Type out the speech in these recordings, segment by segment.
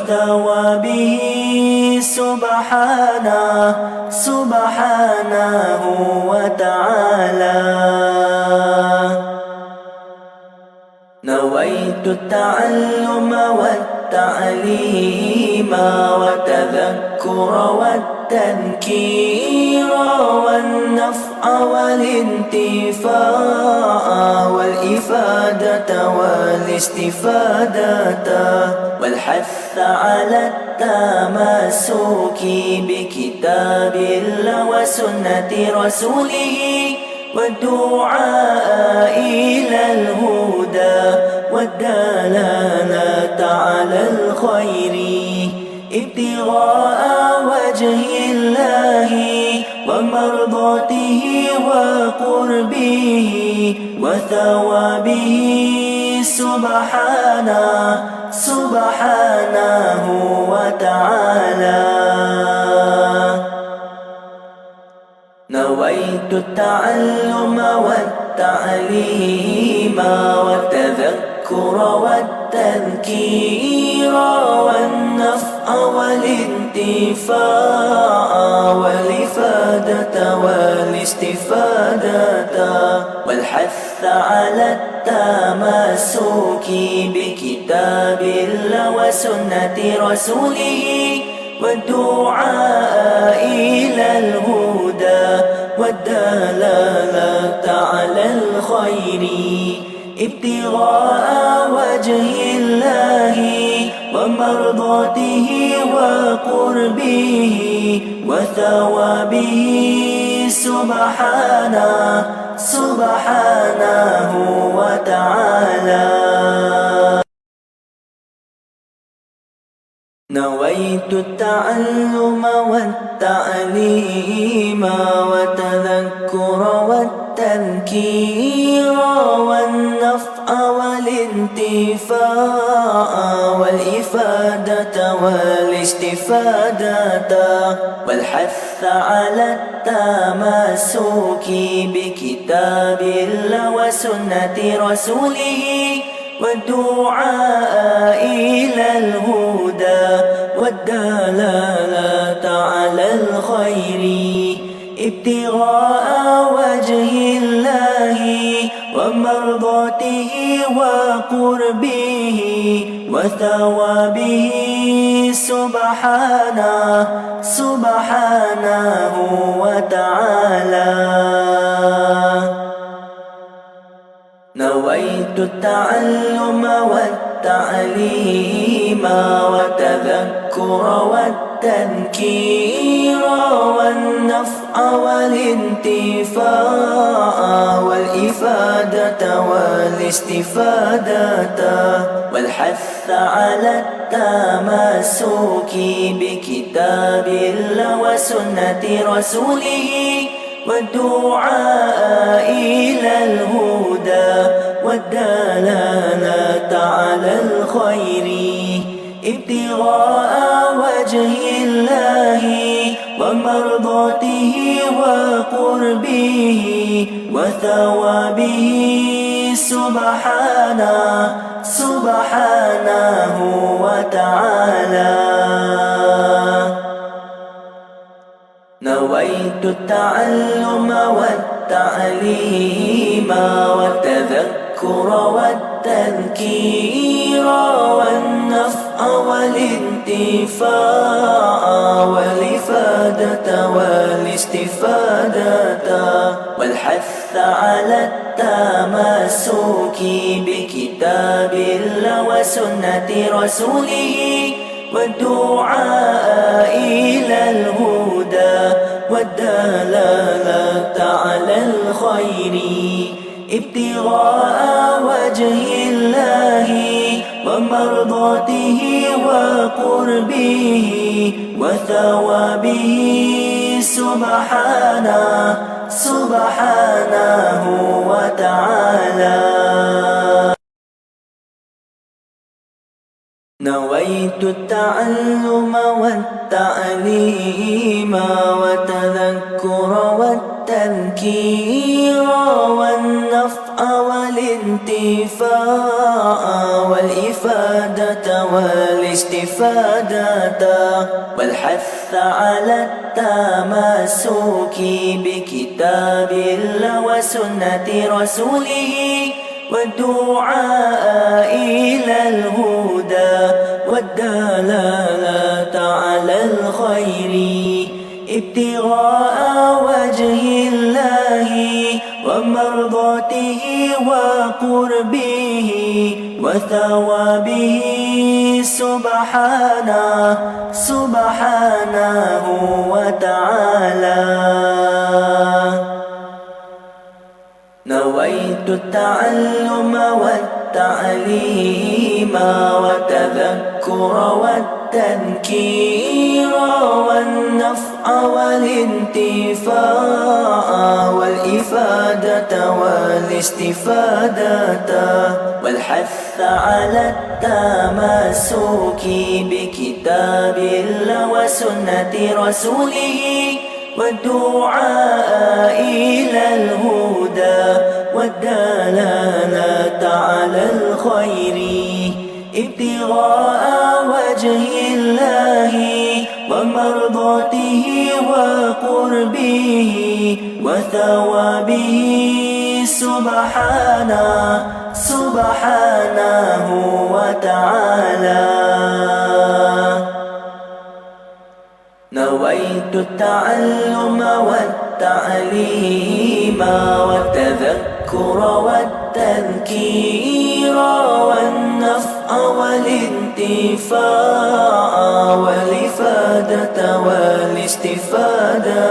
وثوابه سبحانه وتعالى. نويت التعلم والتعليم والتذكر والتذكير والنفع والانتفاع والإفادة والاستفادة والحث على التمسك بكتاب الله وسنة رسوله والدعاء إلى الهدى والدلالة على الخير ابتغاء وجه الله ومرضاته وقربه وثوابه سبحانه وتعالى. نويت التعلم والتعليم والتذكر والتذكير والنفع والانتفاع والإفادة والاستفادة والحث على التمسك بكتاب الله وسنة رسوله والدعاء إلى الهدى والدلالة على الخير ابتغاء وجه الله ومرضاته وقربه وثوابه سبحانه وتعالى. نويت التعلم والتعليم والتذكر والتذكير والنفع والانتفاع والإفادة والاستفادة والحث على التمسك بكتاب الله وسنة رسوله والدعاء إلى الهدى والدلالة على الخير ابتغاء وجه الله ومرضاته وقربه وثوابه سبحانه وتعالى. نويت التعلم والتعليم والتذكر والتذكير والنفع والانتفاع والإفادة والاستفادة والحث على التمسك بكتاب الله وسنة رسوله والدعاء إلى الهدى والدلالة على الخير ابتغاء وجه الله ومرضاته وقربه وثوابه سبحانه وتعالى. نويت التعلم والتعليم والتذكر والتذكير والنفع والانتفاع والإفادة والاستفادة والحث على التمسك بكتاب الله وسنة رسوله والدعاء إلى الهدى والدلالة على الخير ابتغاء وجه الله ومرضاته وقربه وثوابه سبحانه وتعالى. نويت التعلم والتعليم والتذكر والتذكير والنفع والانتفاع والإفادة والاستفادة والحث على التمسك بكتاب الله وسنة رسوله والدعاء إلى الهدى والدلالة على الخير ابتغاء وجه الله ومرضاته وقربه وثوابه سبحانه وتعالى. نويت التعلم والتعليم والتذكر والتذكير والنفع والانتفاع والإفادة والاستفادة والحث على التمسك بكتاب الله وسنة رسوله والدعاء إلى الهدى والدلالة على الخير ابتغاء وجه الله ومرضاته وقربه وثوابه سبحانه وتعالى. نويت التعلم والتعليم والتذكر والتذكير والنفع والانتفاع والإفادة والاستفادة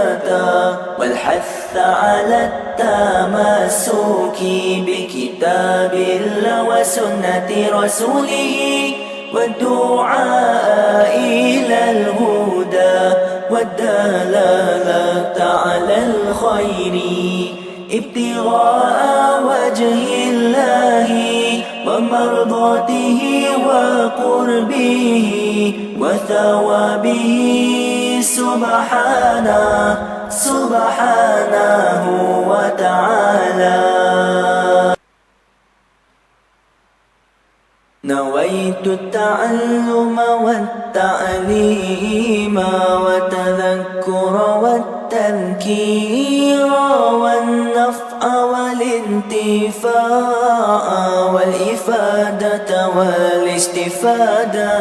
والحث على التمسك بكتاب الله وسنة رسوله والدعاء إلى الهدى والدلالة على الخير ابتغاء وجه الله ومرضاته وقربه وثوابه سبحانه وتعالى. نويت التعلم والتعليم والتذكر والتذكير والنفع والانتفاع والإفادة والاستفادة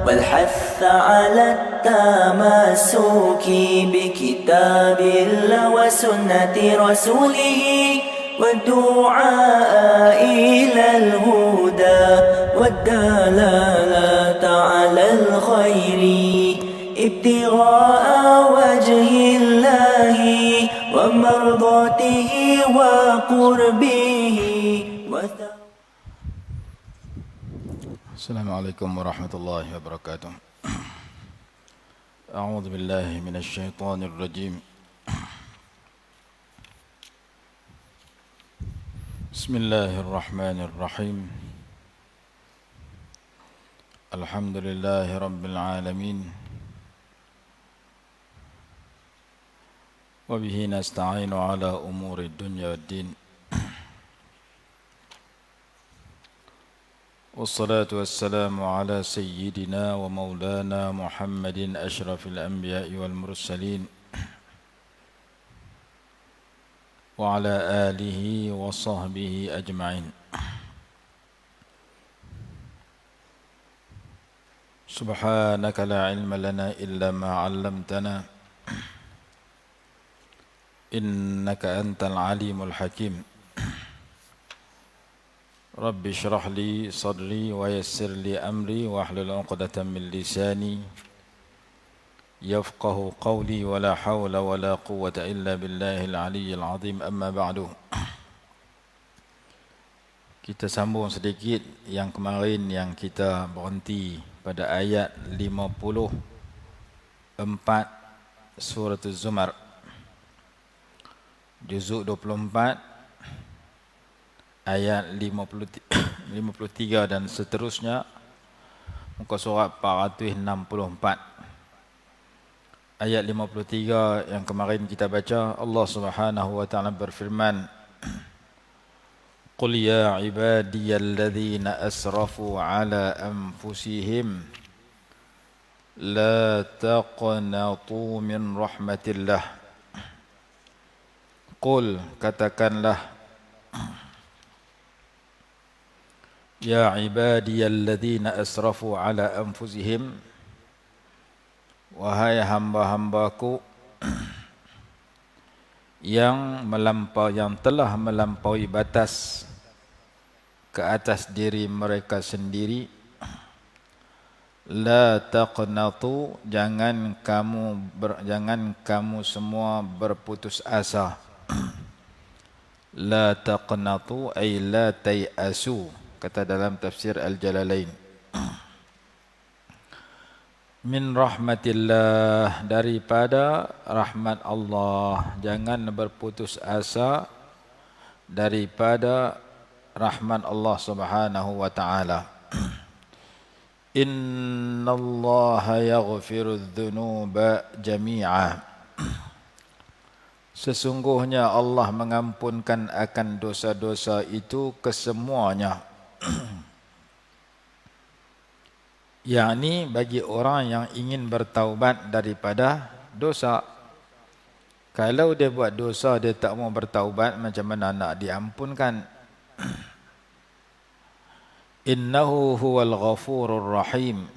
والحث على التمسك بكتاب الله وسنة رسوله والدعاء إلى الهدى والدلالة على الخير ابتغاء وجه الله ومرضاته وقربه. السلام عليكم ورحمة الله وبركاته. أعوذ بالله من الشيطان الرجيم. بسم الله الرحمن الرحيم. الحمد لله رب العالمين وبه نستعين على أمور الدنيا والدين والصلاة والسلام على سيدنا ومولانا محمد أشرف الأنبياء والمرسلين وعلى آله وصحبه أجمعين. سبحانك لا علم لنا إلا ما علمتنا إنك أنت العليم الحكيم. رب اشرح لي صدري ويسر لي أمري واحلل عقدة من لساني يفقه قولي ولا حول ولا قوة إلا بالله العلي العظيم. أما بعد. Kita sambung sedikit yang kemarin yang kita berhenti pada ayat 54 surah Az-Zumar, juzuk 24 ayat 53 dan seterusnya, muka surat 464. Ayat 53 yang kemarin kita baca, Allah Subhanahu wa taala berfirman, قل يا عبادي الذين أسرفوا على أنفسهم لا تقنطوا من رحمة الله. Qul, katakanlah, ya ibadiyalladzina asrafu ala anfusihim, wahai hamba-hambaku yang telah melampaui batas ke atas diri mereka sendiri, la taqnatu, jangan kamu semua berputus asa. La taqnatu ay la tayasu, kata dalam tafsir Al-Jalalain. Min rahmatillah, daripada rahmat Allah, jangan berputus asa daripada rahmat Allah Subhanahu wa taala. Innallaha yaghfiru dzunuba jami'a, sesungguhnya Allah mengampunkan akan dosa-dosa itu kesemuanya. Yakni bagi orang yang ingin bertaubat daripada dosa. Kalau dia buat dosa, dia tak mau bertaubat, macam mana nak diampunkan? Innahu huwal ghafurur rahim,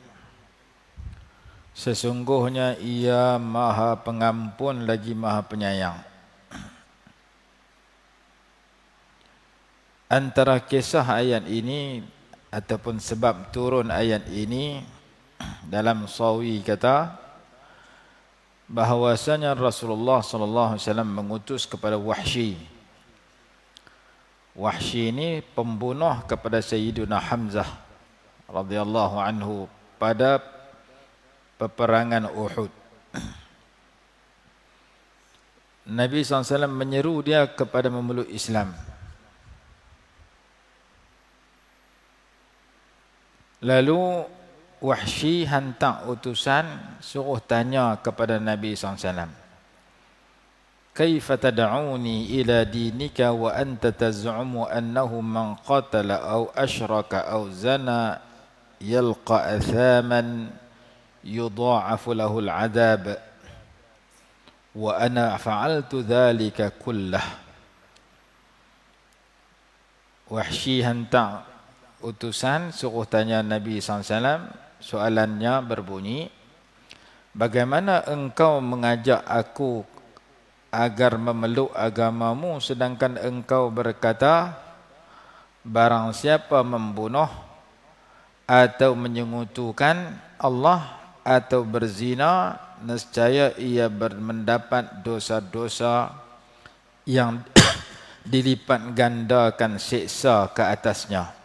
sesungguhnya ia maha pengampun lagi maha penyayang. Antara kisah ayat ini ataupun sebab turun ayat ini, dalam Sawi kata bahawasanya Rasulullah sallallahu alaihi wasallam mengutus kepada Wahsy. Wahsy ini pembunuh kepada Sayyidina Hamzah radhiyallahu anhu pada peperangan Uhud. Nabi SAW menyeru dia kepada memeluk Islam. Lalu Wahsy hantar utusan suruh tanya kepada Nabi SAW, kaifa tad'uni ila dinika wa anta taz'umu annahu man qatala aw ashraka aw zana yalqa athaman yudha'afu lahu al'adab wa ana fa'altu dhalika kullah. Wahsy hantar utusan suruh tanya Nabi SAW. Soalannya berbunyi, bagaimana engkau mengajak aku agar memeluk agamamu sedangkan engkau berkata, barang siapa membunuh atau menyekutukan Allah atau berzina, nescaya ia mendapat dosa-dosa yang dilipat gandakan siksa ke atasnya.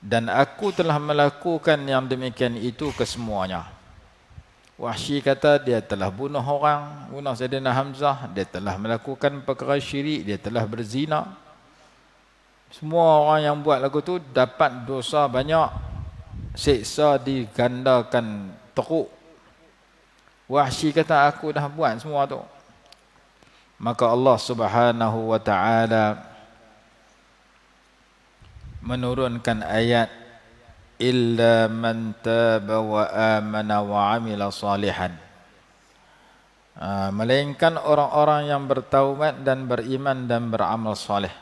Dan aku telah melakukan yang demikian itu kesemuanya. Wahsy kata dia telah bunuh orang, bunuh Sayyidina Hamzah, dia telah melakukan perkara syirik, dia telah berzina. Semua orang yang buat lagu tu dapat dosa banyak, siksa digandakan teruk. Wahsy kata aku dah buat semua tu. Maka Allah Subhanahu wa taala menurunkan ayat illa man taba wa amana wa amila salihan, melainkan orang-orang yang bertaubat dan beriman dan beramal saleh.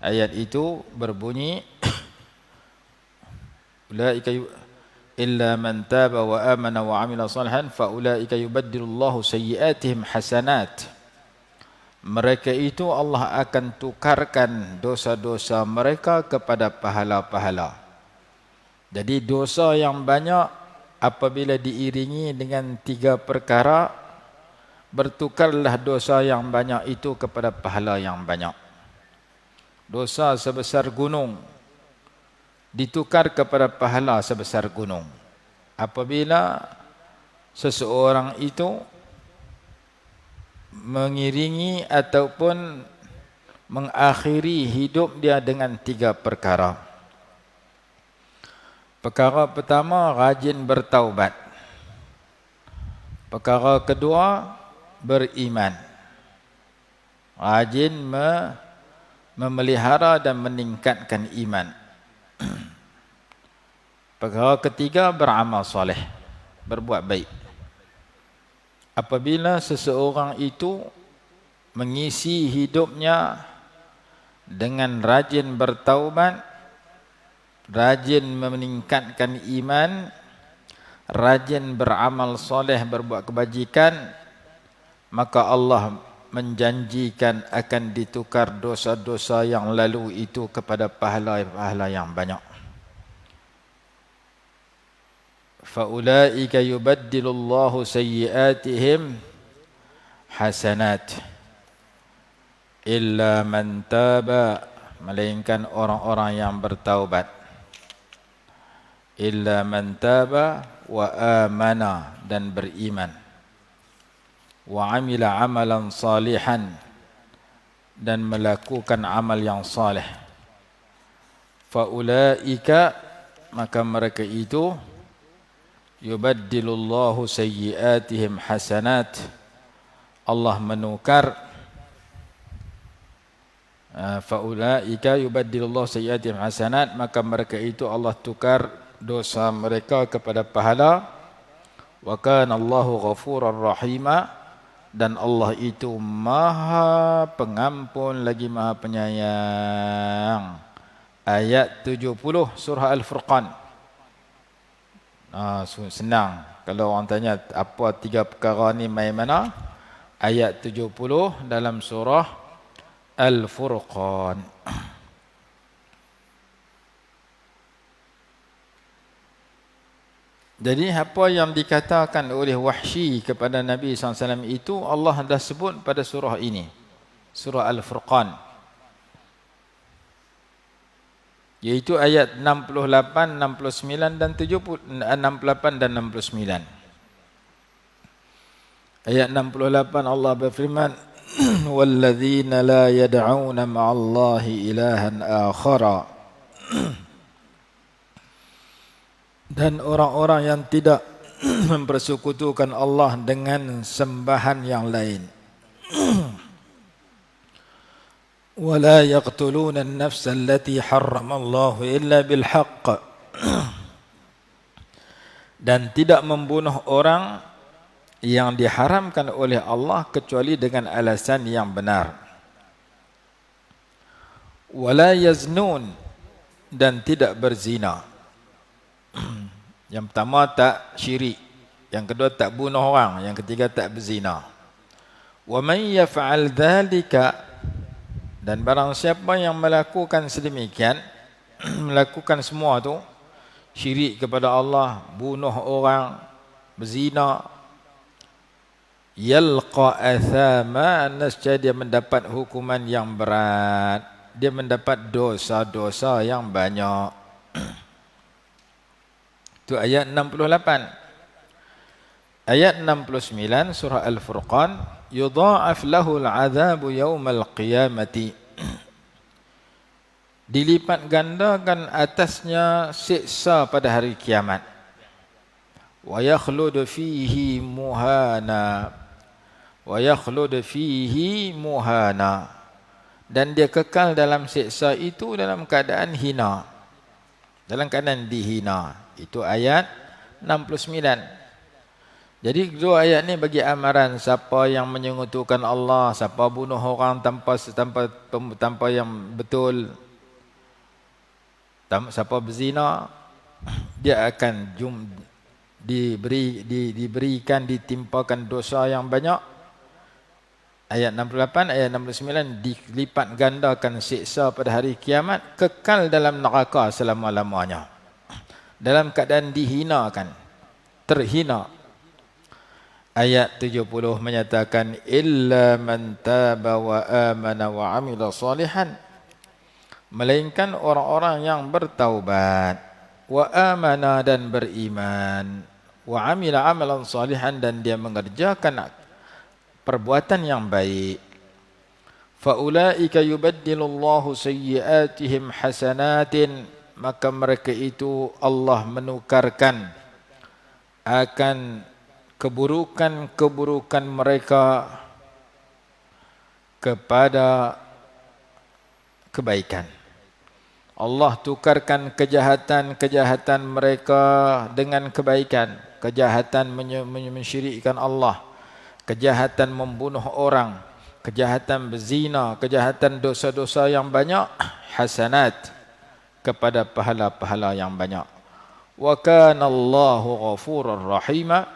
Ayat itu berbunyi ulaika illa man taba wa amana wa amila salihan fa ulaika yubaddilullahu sayyi'atihim hasanat. Mereka itu Allah akan tukarkan dosa-dosa mereka kepada pahala-pahala. Jadi dosa yang banyak apabila diiringi dengan 3 perkara, bertukarlah dosa yang banyak itu kepada pahala yang banyak. Dosa sebesar gunung ditukar kepada pahala sebesar gunung. Apabila seseorang itu mengiringi ataupun mengakhiri hidup dia dengan 3 perkara. Perkara pertama, rajin bertaubat. Perkara kedua, beriman. Rajin memelihara dan meningkatkan iman. Perkara ketiga, beramal soleh, berbuat baik. Apabila seseorang itu mengisi hidupnya dengan rajin bertaubat, rajin meningkatkan iman, rajin beramal soleh, berbuat kebajikan, maka Allah menjanjikan akan ditukar dosa-dosa yang lalu itu kepada pahala-pahala yang banyak. فَأُولَٰئِكَ يُبَدِّلُ اللَّهُ سَيِّئَاتِهِمْ حَسَنَاتٍ إِلَّا مَنْ تَابَ, melainkan orang-orang yang bertaubat. إِلَّا مَنْ تَابَ وَآمَنَ, dan beriman. وَعَمِلَ عَمَلًا صَالِحًا, dan melakukan amal yang saleh. فَأُولَٰئِكَ, maka mereka itu, yubaddilullahu sayyiatihim hasanat, Allah menukar, faulaika yubaddilullahu sayyiatihim hasanat, maka mereka itu Allah tukar dosa mereka kepada pahala. Wa kana Allahu ghafurar rahima, dan Allah itu Maha Pengampun lagi Maha Penyayang. Ayat 70 surah Al-Furqan. Senang. Kalau orang tanya apa tiga perkara ni main mana? Ayat 70 dalam surah Al-Furqan. Jadi apa yang dikatakan oleh Wahsy kepada Nabi SAW itu Allah dah sebut pada surah ini, surah Al-Furqan, iaitu ayat 68, 69 dan 70, 68 dan 69. Ayat 68 Allah berfirman, walladzina la yad'una ma'allahi ilahan akhara, dan orang-orang yang tidak mempersekutukan Allah dengan sembahan yang lain. ولا يقتلون النفس التي حرم الله إلا بالحق, dan tidak membunuh orang yang diharamkan oleh Allah kecuali dengan alasan yang benar. ولا يزنون, dan tidak berzina. Yang pertama tak syirik, yang kedua tak bunuh orang, yang ketiga tak berzina. ومن يفعل ذلك, dan barang siapa yang melakukan sedemikian, melakukan semua tu, syirik kepada Allah, bunuh orang, berzina, yalqa athama, nescaya dia mendapat hukuman yang berat, dia mendapat dosa-dosa yang banyak. Itu ayat 68. Ayat 69 surah Al-Furqan, yudha'af lahul azabu yawmal qiyamati, dilipat gandakan atasnya siksa pada hari kiamat. Wa yakhlud fihi muhana, wa yakhlud fihi muhana, dan dia kekal dalam siksa itu dalam keadaan hina, dalam keadaan dihina. Itu ayat 69. Jadi dua ayat ni bagi amaran siapa yang menyekutukan Allah, siapa bunuh orang tanpa yang betul, siapa berzina, dia akan diberikan, ditimpakan dosa yang banyak. Ayat 68, ayat 69, dilipat gandakan siksa pada hari kiamat, kekal dalam neraka selama-lamanya, dalam keadaan dihinakan, terhina. Ayat 70 menyatakan, illa man taba wa amana wa amila salihan, melainkan orang-orang yang bertaubat, wa amana, dan beriman, wa amila amalan salihan, dan dia mengerjakan perbuatan yang baik. Fa ulaika yubaddilullahu sayyiatihim hasanatin, maka mereka itu Allah menukarkan akan keburukan-keburukan mereka kepada kebaikan. Allah tukarkan kejahatan-kejahatan mereka dengan kebaikan. Kejahatan mensyirikkan Allah, kejahatan membunuh orang, kejahatan berzina, kejahatan dosa-dosa yang banyak, hasanat kepada pahala-pahala yang banyak. Wa kana Allahu ghafurur rahima,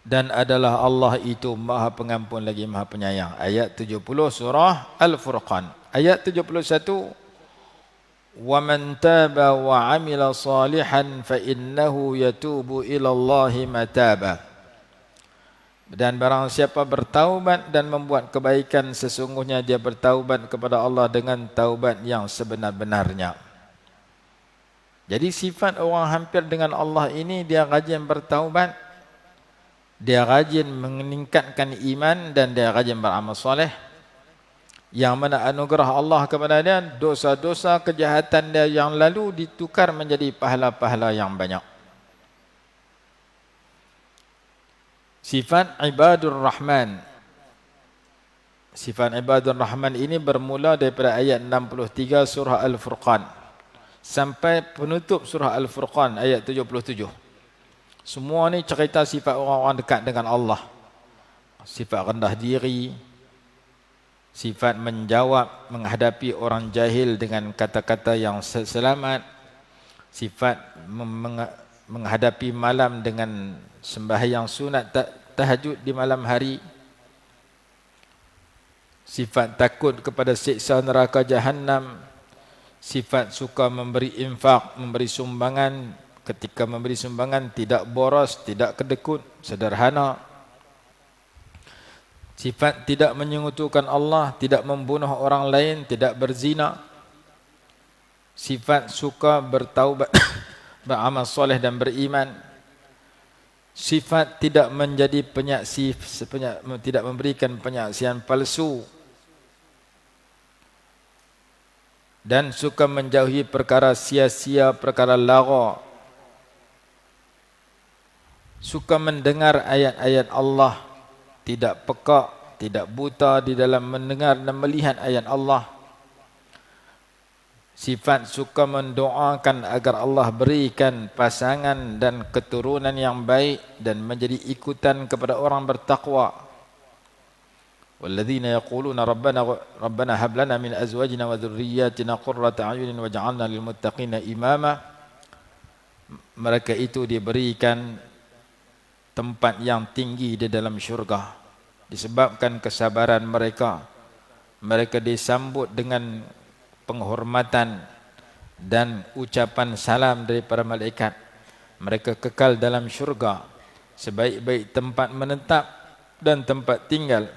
dan adalah Allah itu Maha Pengampun lagi Maha Penyayang. Ayat 70 surah Al-Furqan. Ayat 71, wa man taba wa amila salihan fa innahu yatubu ila Allahi mataba. Dan barang siapa bertaubat dan membuat kebaikan, sesungguhnya dia bertaubat kepada Allah dengan taubat yang sebenar-benarnya. Jadi sifat orang hampir dengan Allah ini, dia rajin bertaubat, dia rajin meningkatkan iman, dan dia rajin beramal soleh. Yang mana anugerah Allah kepada dia, dosa-dosa kejahatan dia yang lalu ditukar menjadi pahala-pahala yang banyak. Sifat ibadur rahman. Sifat ibadur rahman ini bermula daripada ayat 63 surah Al-Furqan sampai penutup surah Al-Furqan ayat 77. Semua ni cerita sifat orang-orang dekat dengan Allah. Sifat rendah diri, sifat menjawab, menghadapi orang jahil dengan kata-kata yang selamat, sifat menghadapi malam dengan sembahyang sunat tahajud di malam hari, sifat takut kepada siksa neraka Jahannam, sifat suka memberi infak, memberi sumbangan, ketika memberi sumbangan tidak boros, tidak kedekut, sederhana. Sifat tidak menyekutukan Allah, tidak membunuh orang lain, tidak berzina. Sifat suka bertaubat, beramal soleh dan beriman. Sifat tidak menjadi penyaksi, tidak memberikan penyaksian palsu. Dan suka menjauhi perkara sia-sia, perkara lara. Suka mendengar ayat-ayat Allah, tidak pekak, tidak buta di dalam mendengar dan melihat ayat Allah. Sifat suka mendoakan agar Allah berikan pasangan dan keturunan yang baik dan menjadi ikutan kepada orang bertakwa. Walladzina yaquluna rabbana hab lana min azwajina wa dhurriyyatina qurrata a'yunin waj'alna lil muttaqina imama. Mereka itu diberikan tempat yang tinggi di dalam syurga disebabkan kesabaran mereka. Mereka disambut dengan penghormatan dan ucapan salam daripada malaikat. Mereka kekal dalam syurga, sebaik-baik tempat menetap dan tempat tinggal.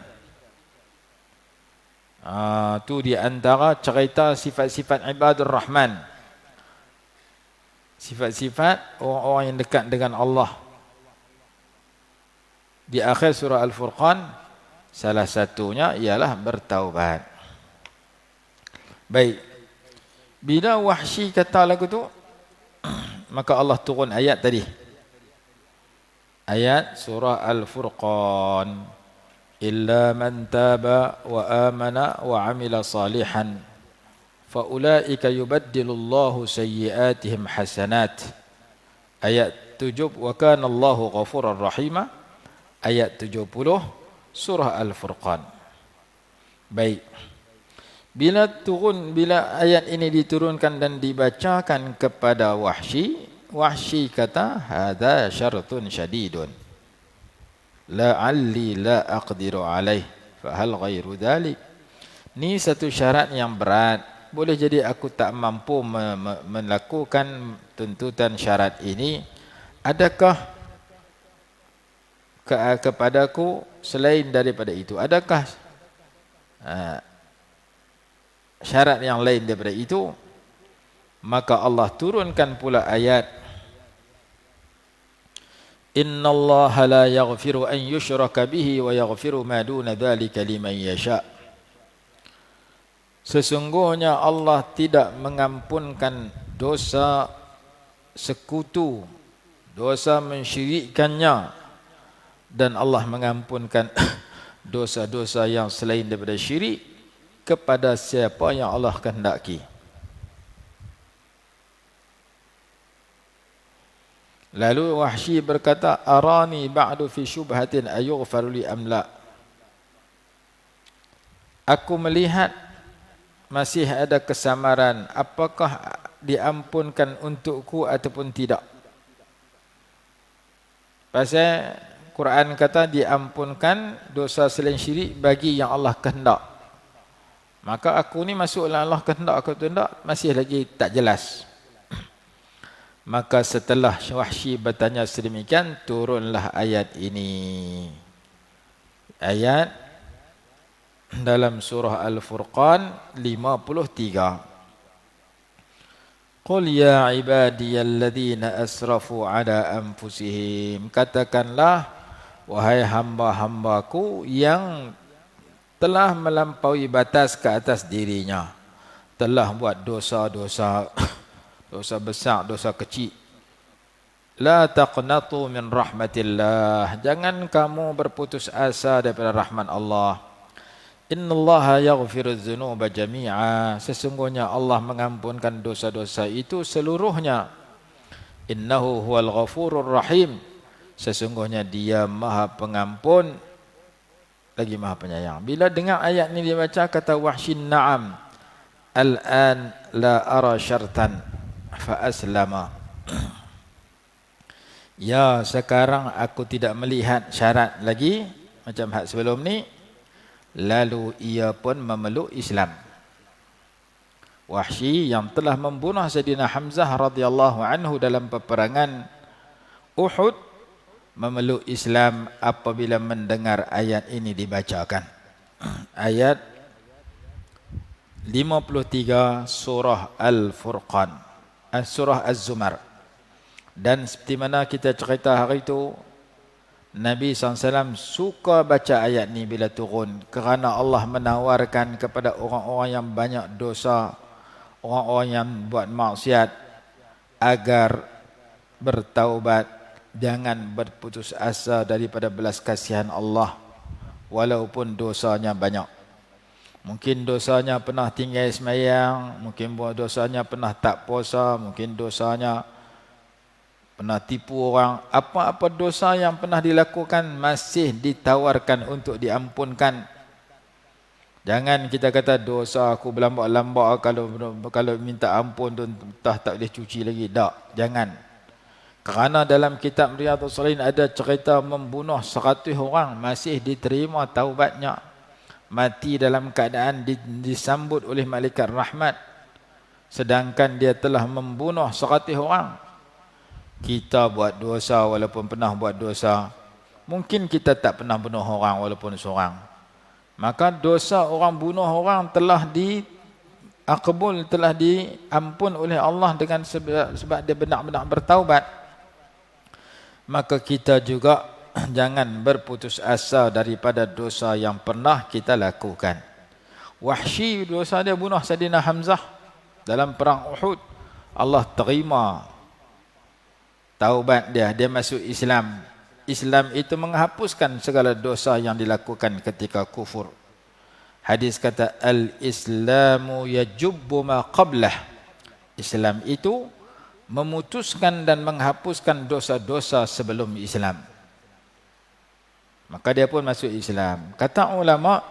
Itu di antara cerita sifat-sifat ibadur rahman, sifat-sifat orang-orang yang dekat dengan Allah. Di akhir surah Al-Furqan, salah satunya ialah bertaubat. Baik, bila Wahsy kata lagu tu, maka Allah turun ayat tadi. Ayat surah Al-Furqan. Illa man taba wa amana wa amila salihan fa ulaika yubaddilullahu sayyiatihim hasanat. Ayat 7, wa kana Allahu ghafurar rahima. Ayat 70 surah Al-Furqan. Baik. Bila ayat ini diturunkan dan dibacakan kepada Wahsy, Wahsy kata, hadza syartun syadidun. La'alli la aqdiru alaih, fa hal ghairu dhalik. Ini satu syarat yang berat. Boleh jadi aku tak mampu melakukan tuntutan syarat ini. Adakah kepadaku selain daripada itu? Adakah syarat yang lain daripada itu? Maka Allah turunkan pula ayat, innallaha la yaghfiru an yushraka bihi wa yaghfiru ma duna dzalika liman yasha. Sesungguhnya Allah tidak mengampunkan dosa sekutu, dosa mensyirikkannya, dan Allah mengampunkan dosa-dosa yang selain daripada syirik kepada siapa yang Allah kehendaki. Lalu Wahsy berkata, arani ba'du fi syubhatin ayughfaru li am la. Aku melihat masih ada kesamaran, apakah diampunkan untukku ataupun tidak. Pasal Quran kata diampunkan dosa selain syirik bagi yang Allah kehendak. Maka aku ni masuk dalam Allah kehendak atau tidak masih lagi tak jelas. Maka setelah Wahsy bertanya sedemikian, turunlah ayat ini. Ayat dalam surah Al-Furqan 53. Qul ya ibadiyalladzina asrafu ala anfusihim. Katakanlah, wahai hamba-hambaku yang telah melampaui batas ke atas dirinya, telah buat dosa-dosa, dosa besar, dosa kecil. La taqnatu min rahmatillah. Jangan kamu berputus asa daripada rahmat Allah. Innallaha yaghfiru dzunuba jami'a. Sesungguhnya Allah mengampunkan dosa-dosa itu seluruhnya. Innahu huwal ghafurur rahim. Sesungguhnya Dia Maha Pengampun lagi Maha Penyayang. Bila dengar ayat ini dibaca, kata Wahsy, na'am, al-an la ara syartan fa aslama. Ya, sekarang aku tidak melihat syarat lagi macam hak sebelum ni. Lalu ia pun memeluk Islam. Wahsy yang telah membunuh Sayyidina Hamzah radhiyallahu anhu dalam peperangan Uhud memeluk Islam apabila mendengar ayat ini dibacakan. Ayat 53 surah Al-Furqan, surah Az-Zumar. Dan seperti mana kita cerita hari itu, Nabi SAW suka baca ayat ni bila turun, kerana Allah menawarkan kepada orang-orang yang banyak dosa, orang-orang yang buat maksiat, agar bertaubat, jangan berputus asa daripada belas kasihan Allah walaupun dosanya banyak. Mungkin dosanya pernah tinggal sembahyang, mungkin dosanya pernah tak puasa, mungkin dosanya pernah tipu orang. Apa-apa dosa yang pernah dilakukan masih ditawarkan untuk diampunkan. Jangan kita kata dosa aku berlambak-lambak, kalau minta ampun tu entah tak boleh cuci lagi. Tak, jangan. Kerana dalam kitab Riyadhus Shalihin ada cerita membunuh 100 orang masih diterima taubatnya. Mati dalam keadaan disambut oleh malaikat rahmat. Sedangkan dia telah membunuh 100 orang. Kita buat dosa walaupun pernah buat dosa. Mungkin kita tak pernah bunuh orang walaupun seorang. Maka dosa orang bunuh orang telah diakbul, telah diampun oleh Allah dengan sebab dia benar-benar bertaubat. Maka kita juga jangan berputus asa daripada dosa yang pernah kita lakukan. Wahsy dosa dia bunuh Sayyidina Hamzah dalam perang Uhud. Allah terima taubat dia, dia masuk Islam. Islam itu menghapuskan segala dosa yang dilakukan ketika kufur. Hadis kata, al-islamu yajubbu ma qablah. Islam itu memutuskan dan menghapuskan dosa-dosa sebelum Islam. Maka dia pun masuk Islam. Kata ulama,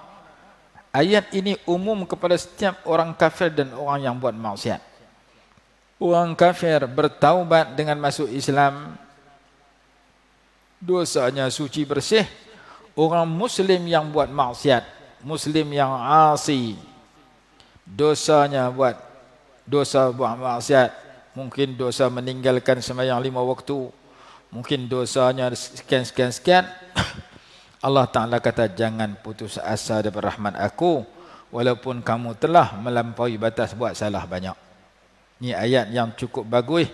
ayat ini umum kepada setiap orang kafir dan orang yang buat maksiat. Orang kafir bertaubat dengan masuk Islam, dosanya suci bersih. Orang Muslim yang buat maksiat, Muslim yang asi, dosanya buat maksiat, mungkin dosa meninggalkan sembahyang 5 waktu, mungkin dosanya sekian. Allah Ta'ala kata, jangan putus asa daripada rahmat aku, walaupun kamu telah melampaui batas buat salah banyak. Ini ayat yang cukup bagus,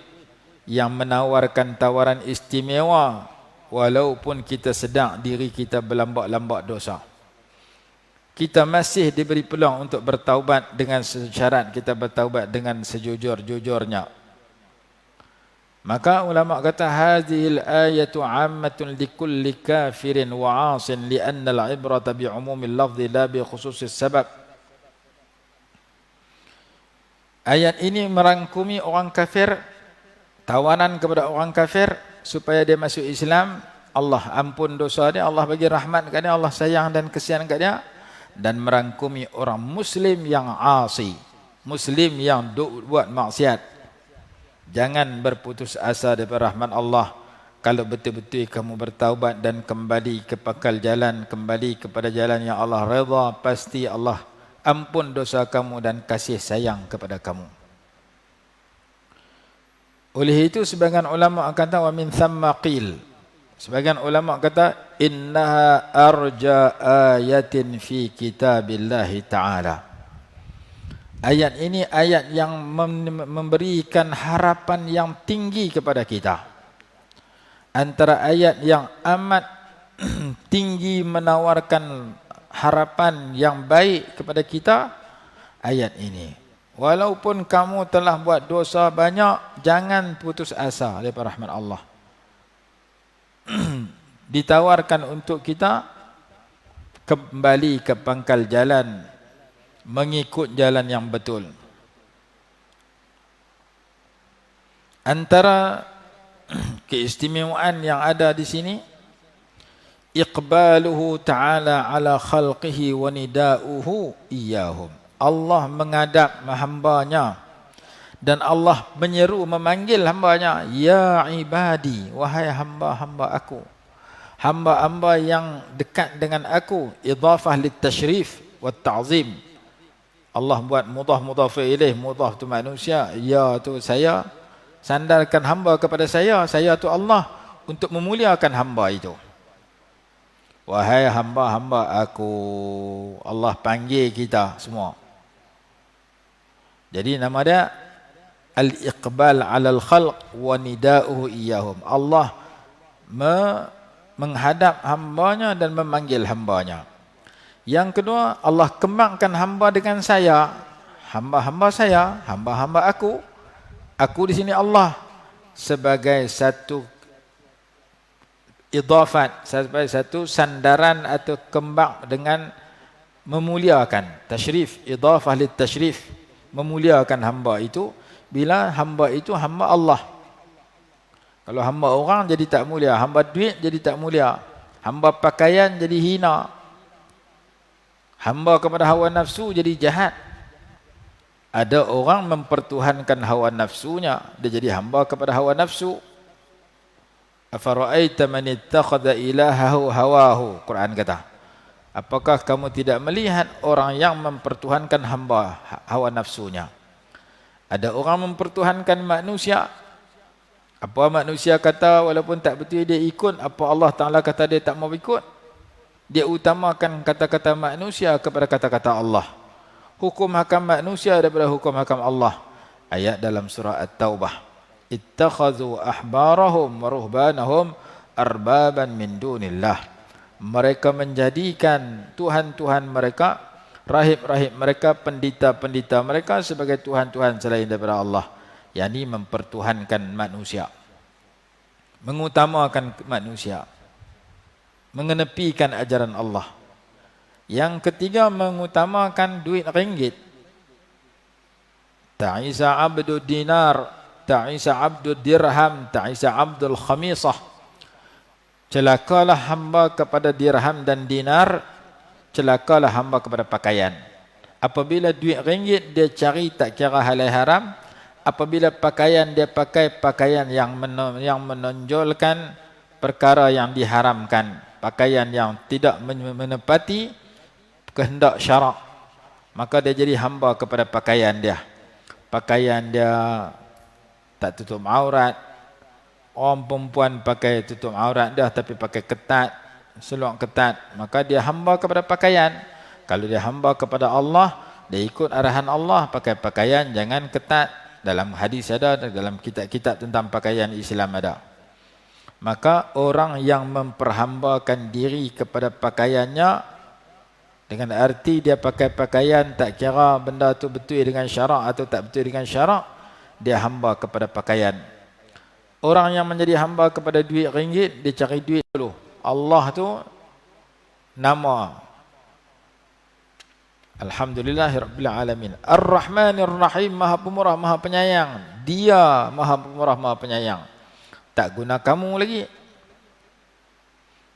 yang menawarkan tawaran istimewa walaupun kita sedang diri kita berlambak-lambak dosa. Kita masih diberi peluang untuk bertaubat dengan syarat kita bertaubat dengan sejujur-jujurnya. Maka ulama kata, hadhil ayatu 'ammatun likulli kafirin wa 'asin li'anna al-'ibrata bi'umumil lafzi la bi khususis sabab. Ayat ini merangkumi orang kafir, tawanan kepada orang kafir supaya dia masuk Islam. Allah ampun dosa dia, Allah bagi rahmat kat dia, Allah sayang dan kesian kat dia. Dan merangkumi orang Muslim yang asi, Muslim yang buat maksiat. Jangan berputus asa daripada rahmat Allah. Kalau betul-betul kamu bertaubat dan kembali ke pakal jalan, kembali kepada jalan yang Allah redha, pasti Allah ampun dosa kamu dan kasih sayang kepada kamu. Oleh itu sebagian ulama kata wa min thamma qil. Sebagian ulama kata innaha arja ayatin fi kitabillah taala. Ayat ini ayat yang memberikan harapan yang tinggi kepada kita. Antara ayat yang amat tinggi menawarkan harapan yang baik kepada kita, ayat ini. Walaupun kamu telah buat dosa banyak, jangan putus asa daripada rahmat Allah. Ditawarkan untuk kita kembali ke pangkal jalan, mengikut jalan yang betul. Antara keistimewaan yang ada di sini, iqbaluhu ta'ala ala khalqihi wa nida'uhu iyahum. Allah menghadap hambanya dan Allah menyeru, memanggil hambanya, ya ibadi, wahai hamba-hamba aku, hamba-hamba yang dekat dengan aku. Idhafah litashrif wa ta'zim. Allah buat mudhaf ilaih, mudhaf tu manusia, ya tu saya, sandarkan hamba kepada saya tu Allah, untuk memuliakan hamba itu. Wahai hamba-hamba aku, Allah panggil kita semua. Jadi nama dia al-iqbal 'ala al-khalq wa nida'uhu iyyahum. Allah menghadap hambanya dan memanggil hambanya. Yang kedua, Allah kembangkan hamba dengan saya. Hamba-hamba saya, hamba-hamba aku. Aku di sini Allah sebagai satu idhafat, sebagai satu sandaran atau kembang dengan memuliakan. Tashrif, idhafah lit tashrif, memuliakan hamba itu. Bila hamba itu hamba Allah. Kalau hamba orang jadi tak mulia, hamba duit jadi tak mulia, hamba pakaian jadi hina, hamba kepada hawa nafsu jadi jahat. Ada orang mempertuhankan hawa nafsunya, dia jadi hamba kepada hawa nafsu. Afara'aita man ittakhadha ilahahu hawahu, Quran kata. Apakah kamu tidak melihat orang yang mempertuhankan hamba hawa nafsunya? Ada orang mempertuhankan manusia. Apa manusia kata walaupun tak betul dia ikut, apa Allah Ta'ala kata dia tak mau ikut. Dia utamakan kata-kata manusia kepada kata-kata Allah. Hukum hakam manusia daripada hukum hakam Allah. Ayat dalam surah At-Taubah. Ittakhadhu ahbarahum wa ruhbanahum arbaban min dunillah. Mereka menjadikan Tuhan-Tuhan mereka, rahib-rahib mereka, pendeta-pendeta mereka sebagai Tuhan-Tuhan selain daripada Allah. Yani mempertuhankan manusia, mengutamakan manusia, mengenepikan ajaran Allah. Yang ketiga, mengutamakan duit ringgit. Ta'isa abdul dinar, ta'isa abdul dirham, ta'isa abdul khamisah. Celakalah hamba kepada dirham dan dinar, celakalah hamba kepada pakaian. Apabila duit ringgit dia cari tak kira halal haram, apabila pakaian dia pakai pakaian yang menonjolkan perkara yang diharamkan, pakaian yang tidak menepati kehendak syarak, maka dia jadi hamba kepada pakaian dia. Pakaian dia tak tutup aurat. Orang perempuan pakai tutup aurat dia tapi pakai ketat, seluar ketat, maka dia hamba kepada pakaian. Kalau dia hamba kepada Allah, dia ikut arahan Allah, pakai pakaian jangan ketat. Dalam hadis ada, dalam kitab-kitab tentang pakaian Islam ada. Maka orang yang memperhambakan diri kepada pakaiannya, dengan arti dia pakai pakaian tak kira benda tu betul dengan syarak atau tak betul dengan syarak, dia hamba kepada pakaian. Orang yang menjadi hamba kepada duit ringgit, dia cari duit dulu. Allah tu nama Alhamdulillahirabbil alamin. Ar-Rahmanir Rahim, Maha Pemurah, Maha Penyayang. Dia Maha Pemurah, Maha Penyayang. Tak guna kamu lagi.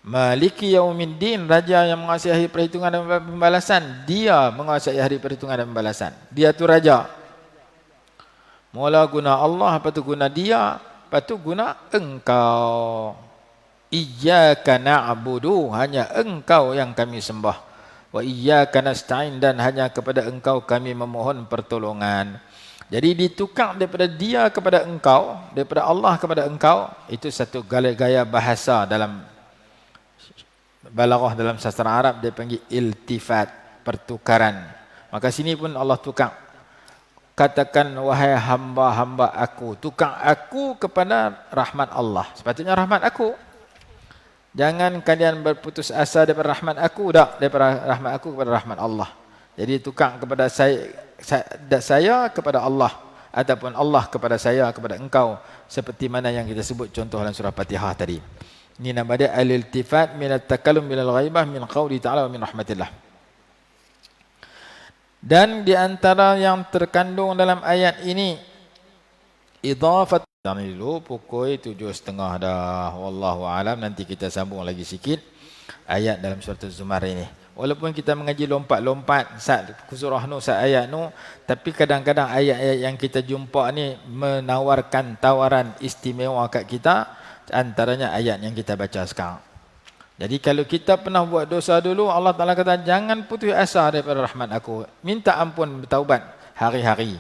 Maliki Yaumiddin, Raja yang menguasai hari perhitungan dan pembalasan. Dia menguasai hari perhitungan dan pembalasan. Dia tu Raja. Mula guna Allah, lepas tu guna dia, lepas tu guna engkau. Iyyaka na'budu, hanya engkau yang kami sembah. Wa iyyaka nasta'in, dan hanya kepada engkau kami memohon pertolongan. Jadi ditukar daripada dia kepada engkau, daripada Allah kepada engkau, itu satu gaya bahasa dalam balaghah, dalam sastra Arab dia panggil iltifat, pertukaran. Maka sini pun Allah tukar. Katakan wahai hamba-hamba aku, tukar aku kepada rahmat Allah. Sepatutnya rahmat aku. Jangan kalian berputus asa daripada rahmat aku, tak, daripada rahmat aku kepada rahmat Allah. Jadi tukar kepada saya kepada Allah, ataupun Allah kepada saya, kepada engkau, seperti mana yang kita sebut contoh dalam surah Fatihah tadi. Ini nama dia al-iltifat min at-takallum bil ghaibah min qauli ta'ala wa min rahmatillah. Dan di antara yang terkandung dalam ayat ini idhafat. Dan dulu pukul 7.30 dah. Wallahu alam, nanti kita sambung lagi sikit ayat dalam surah Az-Zumar ini. Walaupun kita mengaji lompat-lompat surah nu, ayat nu, tapi kadang-kadang ayat-ayat yang kita jumpa ni menawarkan tawaran istimewa kat kita. Antaranya ayat yang kita baca sekarang. Jadi kalau kita pernah buat dosa dulu, Allah Ta'ala kata jangan putus asa daripada rahmat aku, minta ampun, bertaubat hari-hari.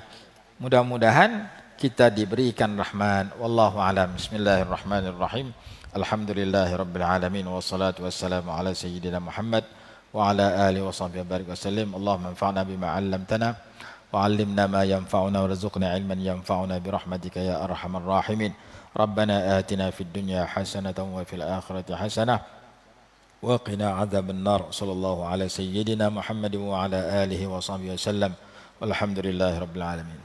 Mudah-mudahan kita diberikan rahmat. Wallahu alam. Bismillahirrahmanirrahim. Alhamdulillahirabbil alamin, wassalatu wassalamu ala sayyidina Muhammad wa ala alihi washabbihi barik wasallim. Allahumma anfa'na bima 'allamtana wa 'allimna ma yanfa'una warzuqna 'ilman yanfa'una bi rahmatika ya arhamar rahimin. ربنا آتنا في الدنيا حسنة وفي الآخرة حسنة وقنا عذاب النار. صلى الله على سيدنا محمد وعلى آله وصحبه وسلم والحمد لله رب العالمين.